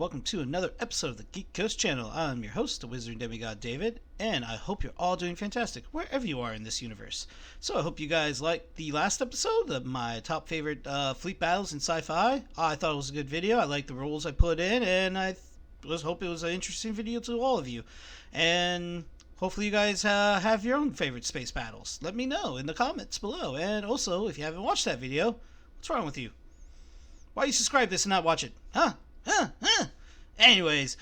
welcome to another episode of the Geek Coast channel. I'm your host, the Wizard and Demigod David, and I hope you're all doing fantastic wherever you are in this universe. So I hope you guys liked the last episode of my top favorite fleet battles in sci-fi. I thought it was a good video. I liked the rules I put in, and I hope it was an interesting video to all of you. And hopefully you guys have your own favorite space battles. Let me know in the comments below. And also, if you haven't watched that video, what's wrong with you? Why you subscribe this and not watch it? Huh? Anyways,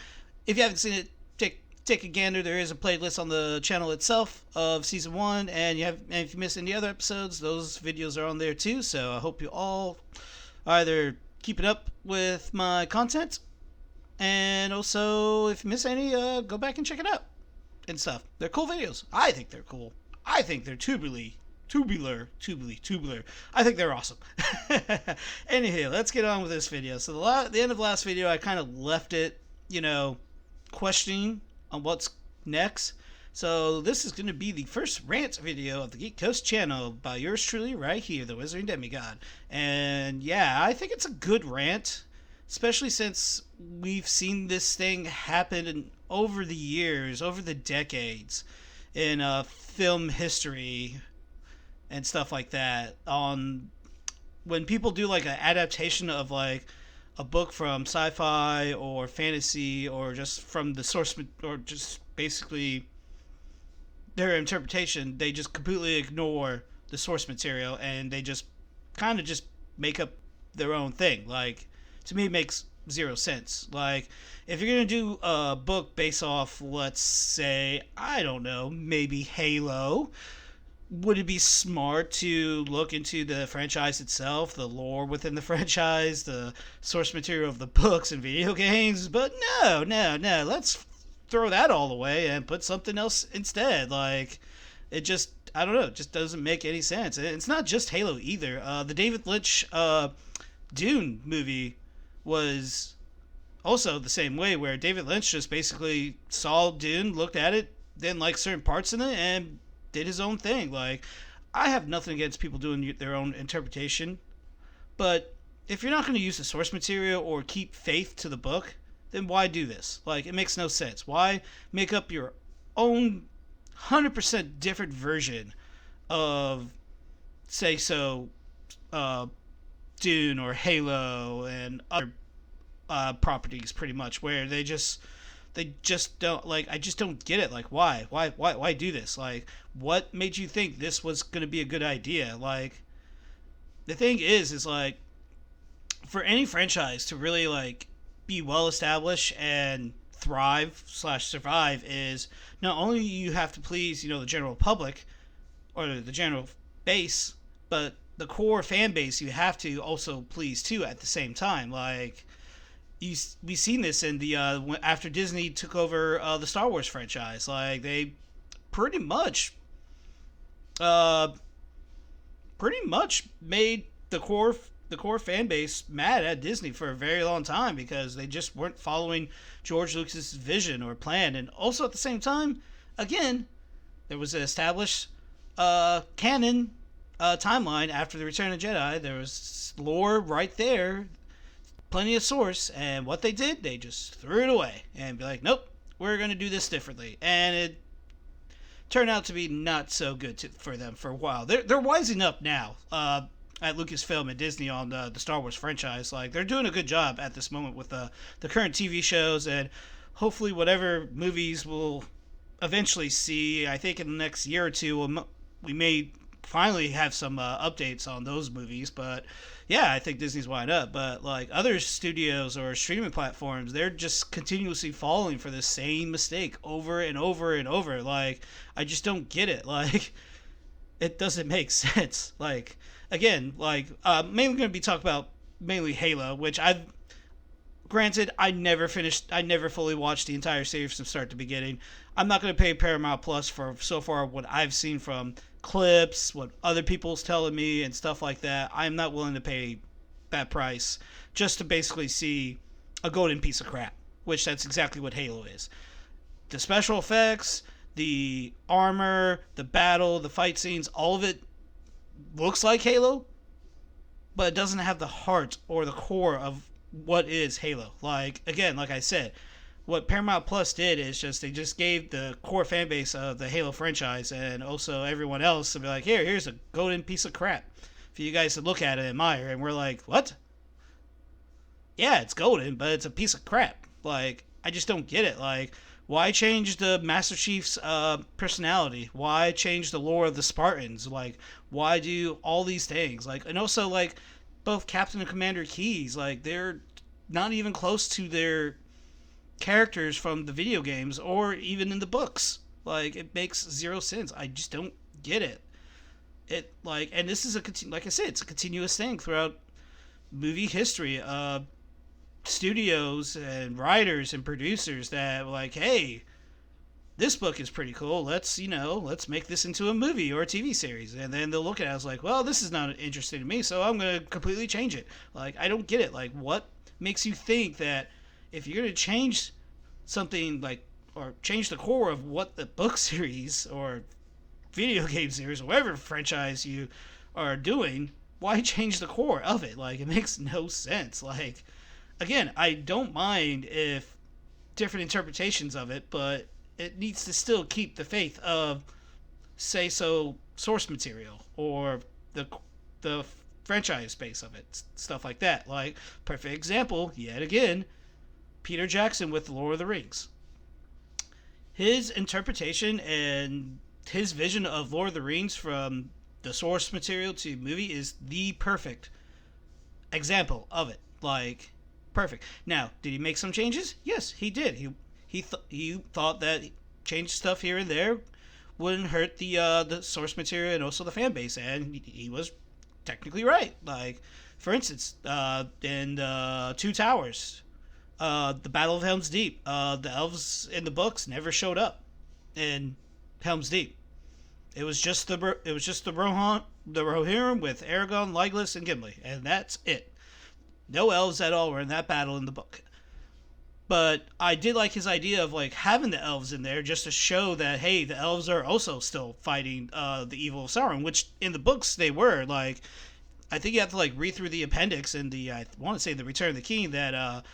if you haven't seen it, take a gander. There is a playlist on the channel itself of season 1, and if you missed any other episodes, those videos are on there too. So I hope you all are either keeping up with my content, and also if you miss any, go back and check it out and stuff. They're cool videos. I think they're cool. I think they're tubular. I think they're awesome. Anyway, let's get on with this video. So the end of the last video, I kind of left it, questioning on what's next. So this is going to be the first rant video of the Geek Coast channel by yours truly right here, the Wizard and Demigod. And yeah, I think it's a good rant, especially since we've seen this thing happen over the years, over the decades in film history and stuff like that. When people do like an adaptation of like a book from sci-fi or fantasy, or just from the source, or just basically their interpretation, they just completely ignore the source material and they just kind of just make up their own thing. Like, to me, it makes zero sense. Like, if you're gonna do a book based off, let's say, I don't know, maybe Halo, would it be smart to look into the franchise itself, the lore within the franchise, the source material of the books and video games? But no. Let's throw that all away and put something else instead. Like, it just, I don't know, it just doesn't make any sense. It's not just Halo either. The David Lynch Dune movie was also the same way, where David Lynch just basically saw Dune, looked at it, didn't like certain parts in it, and did his own thing. Like, I have nothing against people doing their own interpretation, but if you're not going to use the source material or keep faith to the book, then why do this? Like, it makes no sense. Why make up your own 100% different version of, say so, Dune or Halo and other properties, pretty much, where they just don't, like, I just don't get it. Like, why do this? Like, what made you think this was going to be a good idea? Like, the thing is like, for any franchise to really, like, be well established and thrive/survive, is not only you have to please, the general public or the general base, but the core fan base you have to also please too at the same time. Like, we've seen this in the after Disney took over the Star Wars franchise. Like, they pretty much made the core fan base mad at Disney for a very long time, because they just weren't following George Lucas's vision or plan. And also at the same time, again, there was an established canon timeline after the Return of the Jedi. There was lore right there, plenty of source, and what they did, they just threw it away and be like, nope, we're going to do this differently. And it turned out to be not so good for them for a while. They're wising up now at Lucasfilm and Disney on the Star Wars franchise. Like, they're doing a good job at this moment with the current TV shows, and hopefully whatever movies we'll eventually see, I think in the next year or two, we may finally have some updates on those movies. But yeah, I think Disney's wide up. But like, other studios or streaming platforms, they're just continuously falling for the same mistake over and over and over. Like, I just don't get it. Like, it doesn't make sense. Like, again, like, mainly going to be talking about mainly Halo, which granted, I never fully watched the entire series from start to beginning. I'm not going to pay Paramount Plus for, so far, what I've seen from clips, what other people's telling me and stuff like that. I'm not willing to pay that price just to basically see a golden piece of crap, which that's exactly what Halo is. The special effects, the armor, the battle, the fight scenes, all of it looks like Halo, but it doesn't have the heart or the core of what is Halo. Like, again, like I said, what Paramount Plus did is just they just gave the core fan base of the Halo franchise and also everyone else to be like, here's a golden piece of crap for you guys to look at and admire. And we're like, what? Yeah, it's golden, but it's a piece of crap. Like, I just don't get it. Like, why change the Master Chief's personality? Why change the lore of the Spartans? Like, why do all these things? Like, and also like both Captain and Commander Keys, like they're not even close to their characters from the video games or even in the books. Like, it makes zero sense. I just don't get it. It like, and this is like I said, it's a continuous thing throughout movie history. Studios and writers and producers that were like, hey, this book is pretty cool. Let's make this into a movie or a TV series. And then they'll look at it as like, well, this is not interesting to me, so I'm going to completely change it. Like, I don't get it. Like, what makes you think that if you're going to change something like, or change the core of what the book series or video game series or whatever franchise you are doing, why change the core of it? Like, it makes no sense. Like, again, I don't mind if different interpretations of it, but it needs to still keep the faith of, say so, source material or the franchise base of it, stuff like that. Like, perfect example, yet again, Peter Jackson with Lord of the Rings. His interpretation and his vision of Lord of the Rings from the source material to movie is the perfect example of it. Like, perfect. Now, did he make some changes? Yes, he did. He thought that changed stuff here and there wouldn't hurt the source material and also the fan base, and he was technically right. Like, for instance, in Two Towers, the Battle of Helm's Deep, the elves in the books never showed up in Helm's Deep. It was just the Rohirrim with Aragorn, Legolas, and Gimli, and that's it. No elves at all were in that battle in the book. But I did like his idea of like having the elves in there just to show that, hey, the elves are also still fighting the evil of Sauron, which in the books they were. Like, I think you have to like read through the appendix in the, I want to say, the Return of the King, that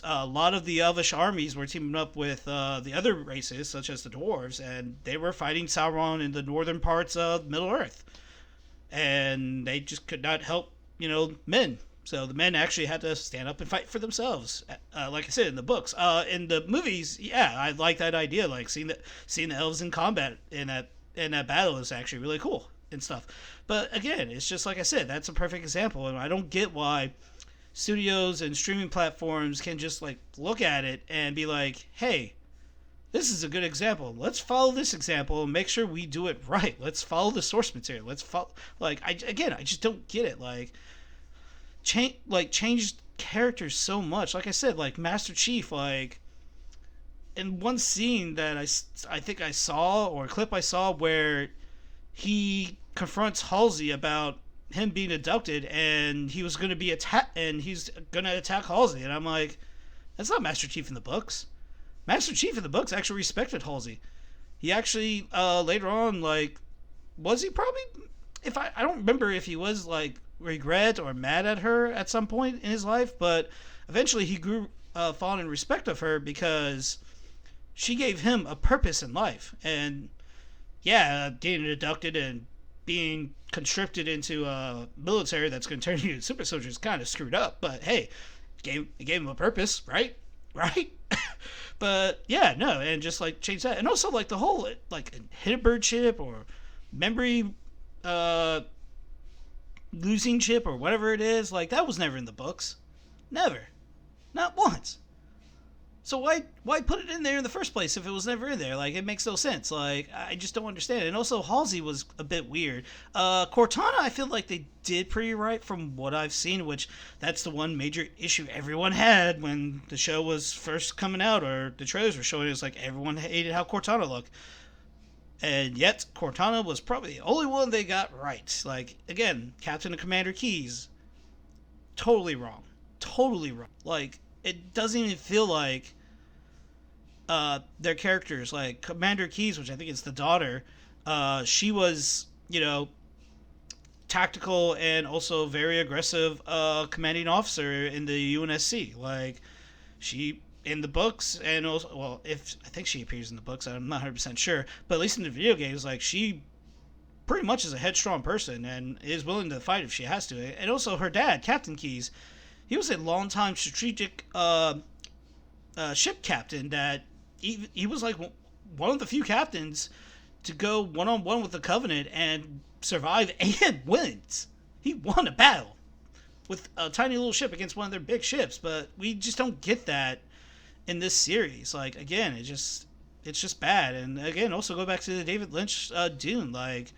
a lot of the elvish armies were teaming up with the other races, such as the dwarves, and they were fighting Sauron in the northern parts of Middle Earth, and they just could not help, men. So the men actually had to stand up and fight for themselves. Like I said, in the books, in the movies, yeah, I like that idea. Like seeing the elves in combat in that battle is actually really cool and stuff. But again, it's just like I said, that's a perfect example, and I don't get why studios and streaming platforms can just like look at it and be like, hey, this is a good example. Let's follow this example and make sure we do it right. Let's follow the source material. Let's follow. Like, I just don't get it. Like, changed characters so much. Like I said, like Master Chief, like in one scene that I think I saw, or a clip I saw, where he confronts Halsey about him being abducted and he was going to be attacked and he's going to attack Halsey, and I'm like, that's not Master Chief in the books. Master Chief in the books actually respected Halsey. He actually later on, like, was he probably, if I don't remember if he was like regret or mad at her at some point in his life, but eventually he grew fond and respect of her because she gave him a purpose in life. And yeah, getting abducted and being conscripted into a military that's going to turn you into super soldier is kind of screwed up, but hey, it gave him a purpose, right? But yeah, no, and just like change that. And also like the whole like Hindenburg chip or memory losing chip or whatever it is, like that was never in the books. Never. Not once. So why put it in there in the first place if it was never in there? Like, it makes no sense. Like, I just don't understand it. And also, Halsey was a bit weird. Cortana, I feel like they did pretty right from what I've seen, which that's the one major issue everyone had when the show was first coming out or the trailers were showing. It was like everyone hated how Cortana looked. And yet, Cortana was probably the only one they got right. Like, again, Captain and Commander Keys, totally wrong. Totally wrong. Like, it doesn't even feel like their characters, like Commander Keys, which I think is the daughter, she was, tactical and also very aggressive commanding officer in the UNSC. Like, she in the books, and also, well, if I think she appears in the books, I'm not 100% sure, but at least in the video games, like, she pretty much is a headstrong person and is willing to fight if she has to. And also her dad, Captain Keyes, he was a longtime strategic ship captain that he was like one of the few captains to go one-on-one with the Covenant and survive and wins. He won a battle with a tiny little ship against one of their big ships, but we just don't get that in this series. Like, again, it's just bad. And again, also go back to the David Lynch Dune. Like,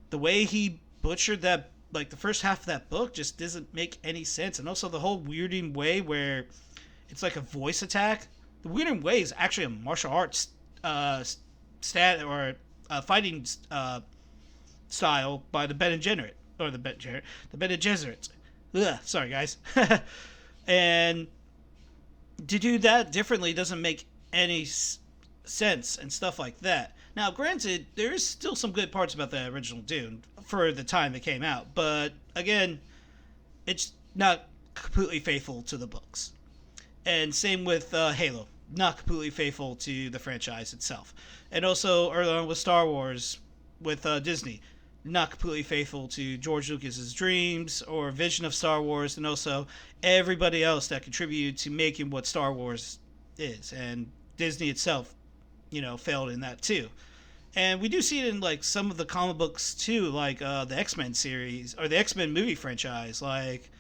the way he butchered that, like, the first half of that book just doesn't make any sense. And also the whole weirding way where it's like a voice attack. The weirding way is actually a martial arts stat or fighting style by the Bene Gesserit, or the Bene Gesserits. Ugh, sorry guys. And to do that differently doesn't make any sense and stuff like that. Now, granted, there is still some good parts about the original Dune for the time it came out, but again, it's not completely faithful to the books. And same with Halo, not completely faithful to the franchise itself. And also early on with Star Wars, with Disney, not completely faithful to George Lucas's dreams or vision of Star Wars, and also everybody else that contributed to making what Star Wars is. And Disney itself, failed in that too. And we do see it in like some of the comic books too, like the X-Men series or the X-Men movie franchise. Like,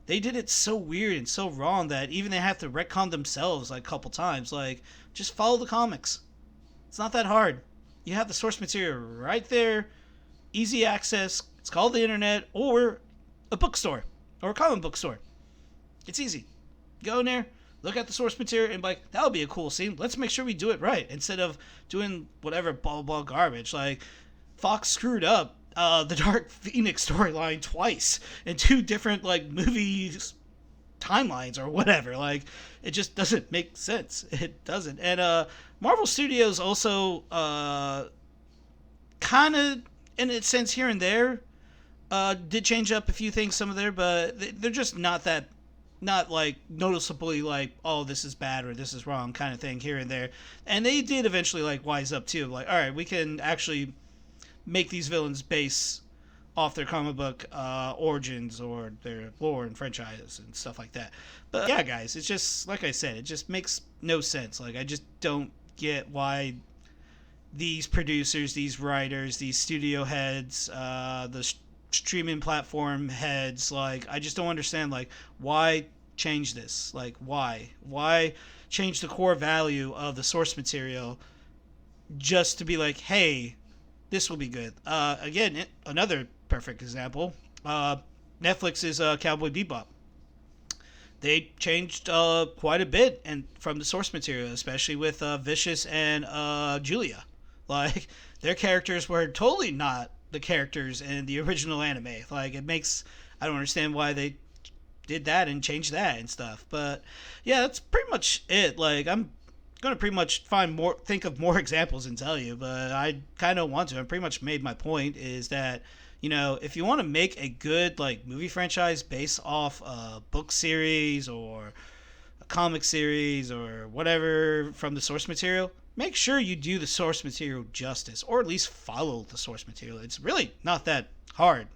they did it so weird and so wrong that even they have to retcon themselves like a couple times. Like, just follow the comics. It's not that hard. You have the source material right there, easy access. It's called the internet or a bookstore or a comic book store. It's easy. Go in there, look at the source material, and be like, that would be a cool scene. Let's make sure we do it right instead of doing whatever blah garbage. Like, Fox screwed up the Dark Phoenix storyline twice in two different like movies timelines or whatever. Like, it just doesn't make sense. It doesn't. And Marvel Studios also kind of, in a sense, here and there did change up a few things, some of there, but they're just not like noticeably like, oh, this is bad or this is wrong kind of thing here and there. And they did eventually like wise up too, like, all right, we can actually make these villains base off their comic book origins or their lore and franchises and stuff like that. But yeah, guys, it's just like I said, it just makes no sense. Like, I just don't get why these producers, these writers, these studio heads, the streaming platform heads, like, I just don't understand, like, why change this? Like, why change the core value of the source material just to be like, hey, this will be good. Again, another perfect example, Netflix's Cowboy Bebop. They changed quite a bit and from the source material, especially with Vicious and Julia. Like, their characters were totally not the characters in the original anime. Like, I don't understand why they did that and changed that and stuff. But yeah, that's pretty much it. Like, I'm gonna pretty much think of more examples and tell you, but I kind of want to. I pretty much made my point, is that, if you want to make a good like movie franchise based off a book series or a comic series or whatever from the source material, make sure you do the source material justice, or at least follow the source material. It's really not that hard.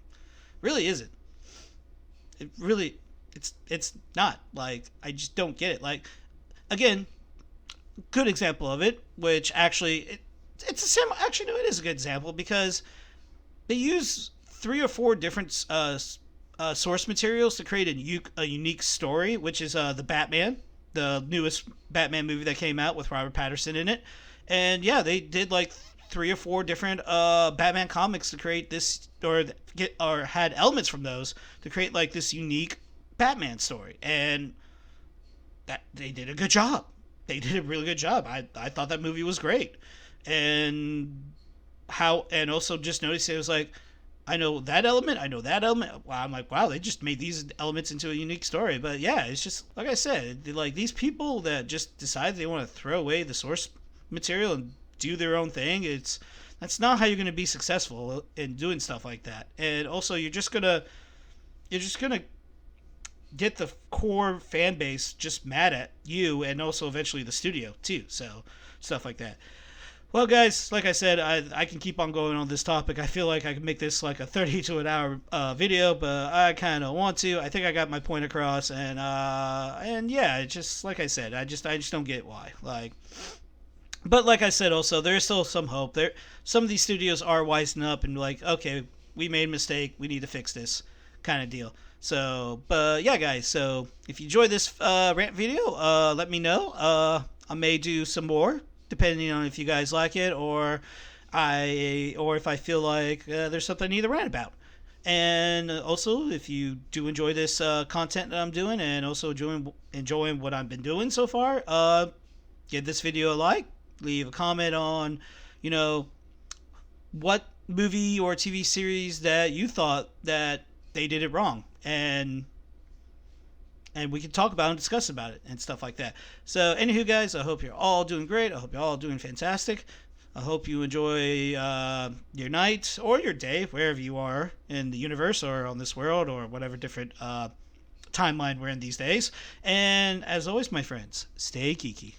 Really isn't. It's not. Like, I just don't get it. Like, again, good example of it, which actually it is a good example, because they use 3 or 4 different source materials to create a unique story, which is the Batman, the newest Batman movie that came out with Robert Pattinson in it. And yeah, they did like 3 or 4 different Batman comics to create this, or had elements from those to create like this unique Batman story, and that they did a good job. They did a really good job. I thought that movie was great. And also just noticed it was like, I know that element. Wow, I'm like, wow, they just made these elements into a unique story. But yeah, it's just, like I said, like, these people that just decide they want to throw away the source material and do their own thing, it's That's not how you're going to be successful in doing stuff like that. And also, you're just gonna get the core fan base just mad at you, and also eventually the studio too. So stuff like that. Well, guys, like I said, I can keep on going on this topic. I feel like I can make this like a 30 to an hour video, but I kind of want to. I think I got my point across, and yeah, it's just like I said, I just don't get why. Like, but like I said, also there's still some hope. There, some of these studios are wising up and like, okay, we made a mistake. We need to fix this, kind of deal. So, but yeah, guys. So if you enjoyed this rant video, let me know. I may do some more depending on if you guys like it, or if I feel like there's something I need to rant about. And also, if you do enjoy this content that I'm doing, and also enjoying what I've been doing so far, give this video a like, leave a comment on, you know, what movie or TV series that you thought that they did it wrong, and we can talk about and discuss about it and stuff like that. So, anywho, guys, I hope you're all doing great. I hope you're all doing fantastic. I hope you enjoy your night or your day, wherever you are in the universe or on this world or whatever different timeline we're in these days. And as always, my friends, stay geeky.